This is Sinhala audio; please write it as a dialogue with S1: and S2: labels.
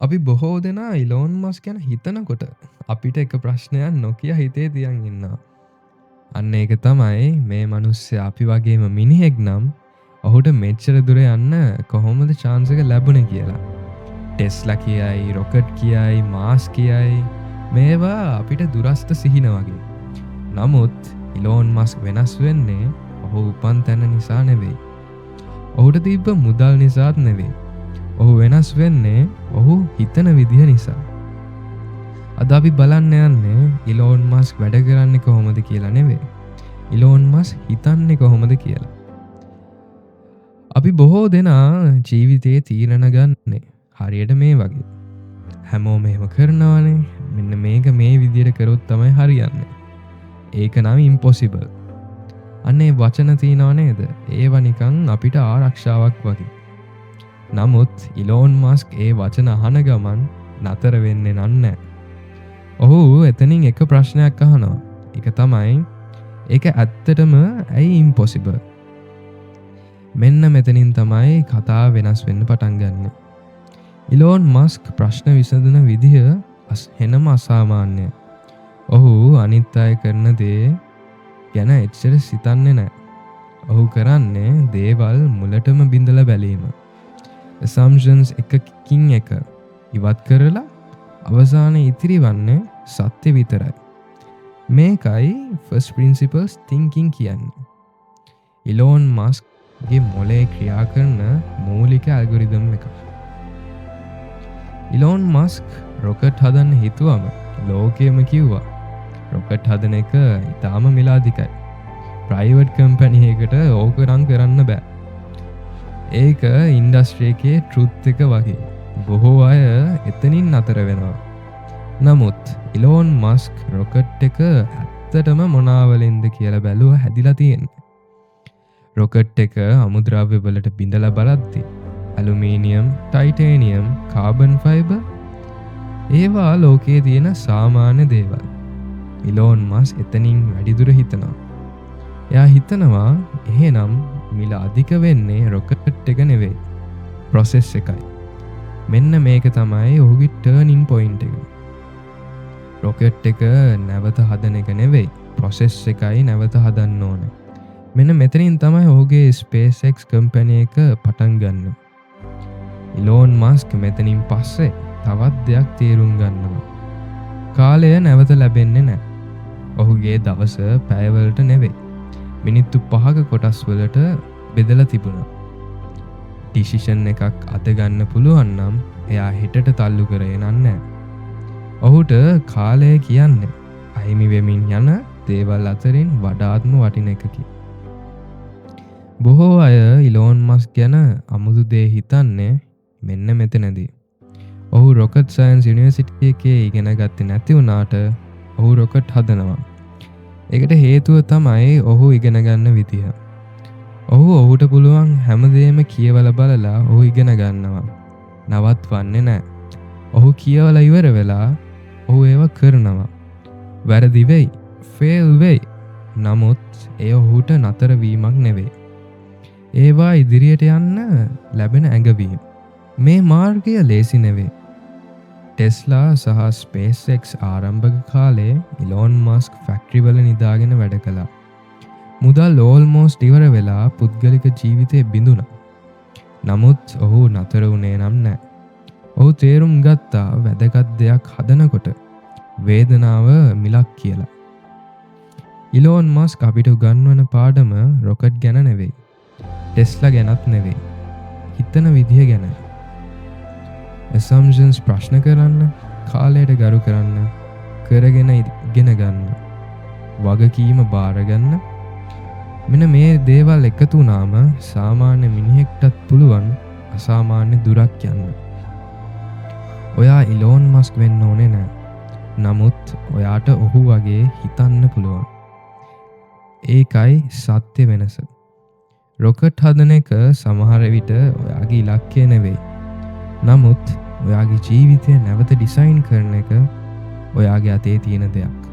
S1: අපි බොහෝ දෙනා ඉලෝන් මස් ගැන හිතනකොට අපිට එක ප්‍රශ්නයක් නොකිය හිතේ තියන් ඉන්නවා. අන්න ඒක තමයි මේ මනුස්්‍ය අපි වගේම මිනිහෙක් නම් ඔහුට මෙච්චර දුර යන්න කොහොමද චාන්සක ලැබුණ කියලා. ටෙස්ලා කියයි රොකට් කියයි මාස් කියයි මේවා අපිට දුරස්ථ සිහින වගේ. නමුත් ඉලෝන් මස්ක් වෙනස් වෙන්නේ ඔහු උපන් තැන නිසා නෙවෙයි. ඔහුට තිබ්බ මුදල් නිසාත් නෙවෙයි. ඔහු වෙනස් වෙන්නේ ඔහු හිතන විදිහ නිසා. අද අපි බලන්න යන්නේ ඉලෝන් මස්ක් වැඩ කරන්නේ කොහොමද කියලා නෙවෙයි. ඉලෝන් මස්ක් හිතන්නේ කොහොමද කියලා. අපි බොහෝ දෙනා ජීවිතයේ තීරණ ගන්නේ හරියට මේ වගේ. හැමෝම එහෙම කරනවානේ. මෙන්න මේක මේ විදිහට කරොත් තමයි හරියන්නේ. ඒක නම් ඉම්පොසිබල්. අන්නේ වචන තියෙනව නේද? ඒවා නිකන් අපිට ආරක්ෂාවක් වගේ. නමුත් ඉලෝන් මස්ක් ඒ වචන අහන ගමන් නතර වෙන්නේ නැහැ. ඔහු එතනින් එක ප්‍රශ්නයක් අහනවා. ඒක තමයි ඒක ඇත්තටම ඇයි ඉම්පොසිබල්? මෙන්න මෙතනින් තමයි කතාව වෙනස් වෙන්න පටන් ගන්න. ඉලෝන් මස්ක් ප්‍රශ්න විසඳන විදිහ හෙනම අසාමාන්‍යයි. ඔහු අනිත් අය කරන දේ ගැන එච්චර සිතන්නේ නැහැ. ඔහු කරන්නේ දේවල් මුලටම බිඳලා බැලීම. assumptions එකකින් එක ඉවත් කරලා අවසානයේ ඉතිරි වන්නේ සත්‍ය විතරයි. මේකයි first principles thinking කියන්නේ. ඉලෝන් මස්ක්ගේ මොලේ ක්‍රියා කරන මූලික ඇල්ගොරිතම් එක. ඉලෝන් මස්ක් රොකට් හදන්න හිතුවම ලෝකයේම කිව්වා රොකට් හදන එක ඉතාම මිලාදිකයි. ප්‍රයිවට් කම්පැනි එකකට ඕක නම් කරන්න බෑ. ඒක ඉන්ඩස්ට්‍රි එකේ ට්‍රුත් එක වගේ. බොහෝ අය එතනින් අතර වෙනවා. නමුත් ඉලෝන් මස්ක් රොකට් එක ඇත්තටම මොනාවලින්ද කියලා බැලුව හැදිලා තියෙන්නේ. රොකට් එක අමුද්‍රව්‍ය වලට බිඳලා බලද්දි ඇලුමීනියම්, ටයිටේනියම්, කාබන් ෆයිබර් ඒවා ලෝකයේ තියෙන සාමාන්‍ය දේවල්. ඉලෝන් මස්ක් එතනින් වැඩිදුර හිතනවා. එයා හිතනවා එහෙනම් මිල අධික වෙන්නේ රොකට් එක නෙවෙයි, ප්‍රොසෙස් එකයි. මෙන්න මේක තමයි ඔහුගේ ටර්නින් පොයින්ට් එක. රොකට් එක නැවත හදන එක නෙවෙයි, ප්‍රොසෙස් එකයි නැවත හදන්න ඕනේ. මෙන්න මෙතනින් තමයි ඔහුගේ SpaceX කම්පැනි එක පටන් ගන්න. ඉලෝන් මස්ක් මෙතනින් පස්සේ තවත් දෙයක් තේරුම් ගන්නවා. කාලය නැවත ලැබෙන්නේ නැහැ. ඔහුගේ දවස පැයවලට නෙවෙයි, මිනිත්තු 5ක කොටස් වලට බෙදලා තිබුණා. ඩිසිෂන් එකක් අද ගන්න පුළුවන් නම් එයා හෙටට තල්ලු කරේ නැහැ. ඔහුට කාලය කියන්නේ අහිමි වෙමින් යන දේවල් අතරින් වඩාත්ම වටින එකකි. බොහෝ අය ඉලෝන් මස්ක් ගැන අමුතු දේ හිතන්නේ මෙන්න මෙතනදී. ඔහු රොකට් සයන්ස් යුනිවර්සිටි එකේ ඉගෙන ගත්තේ නැති වුණාට ඔහු රොකට් හදනවා. ඒකට හේතුව තමයි ඔහු ඉගෙන ගන්න විදිහ. ඔහුට පුළුවන් හැමදේම කියවලා බලලා ඔහු ඉගෙන ගන්නවා. නවත්වන්නේ නැහැ. ඔහු කියවලා ඉවර වෙලා ඔහු ඒව කරනවා. වැරදි වෙයි, ෆේල් වෙයි. නමුත් ඒ ඔහුට නතර වීමක් නෙවෙයි. ඒවා ඉදිරියට යන්න ලැබෙන ඇඟවීම. මේ මාර්ගය ලේසි නෙවෙයි. ටෙස්ලා සහ SpaceX ආරම්භක කාලේ ඉලෝන් මස්ක් ෆැක්ටරි වල නිදාගෙන වැඩ කළා. මුදල් ඕල්මෝස්ට් ඉවර වෙලා පුද්ගලික ජීවිතේ බිඳුණා. නමුත් ඔහු නතර වුණේ නැහැ. ඔහු තේරුම් ගත්තා වැදගත් දෙයක් හදනකොට වේදනාව මිලක් කියලා. ඉලෝන් මස්ක් අපිට උගන්වන පාඩම රොකට් ගැන නෙවෙයි, ටෙස්ලා ගැනත් නෙවෙයි, හිතන විදිහ ගැන. assumptions ප්‍රශ්න කරන්න, කාලයට ගරු කරන්න, කරගෙන ඉගෙන ගන්න, වගකීම බාර ගන්න. මෙන්න මේ දේවල් එකතු වුණාම සාමාන්‍ය මිනිහෙක්ටත් පුළුවන් අසාමාන්‍ය දුරක් යන්න. ඔයා ඉලෝන් මස්ක් වෙන්න ඕනේ නැහැ. නමුත් ඔයාට ඔහු වගේ හිතන්න පුළුවන්. ඒකයි සත්‍ය වෙනස. රොකට් හදන එක සමහර විට ඔයාගේ ඉලක්කය නෙවෙයි. නමුත් ඔයාගේ ජීවිතය නැවත ඩිසයින් කරන එක ඔයාගේ අතේ තියෙන දෙයක්.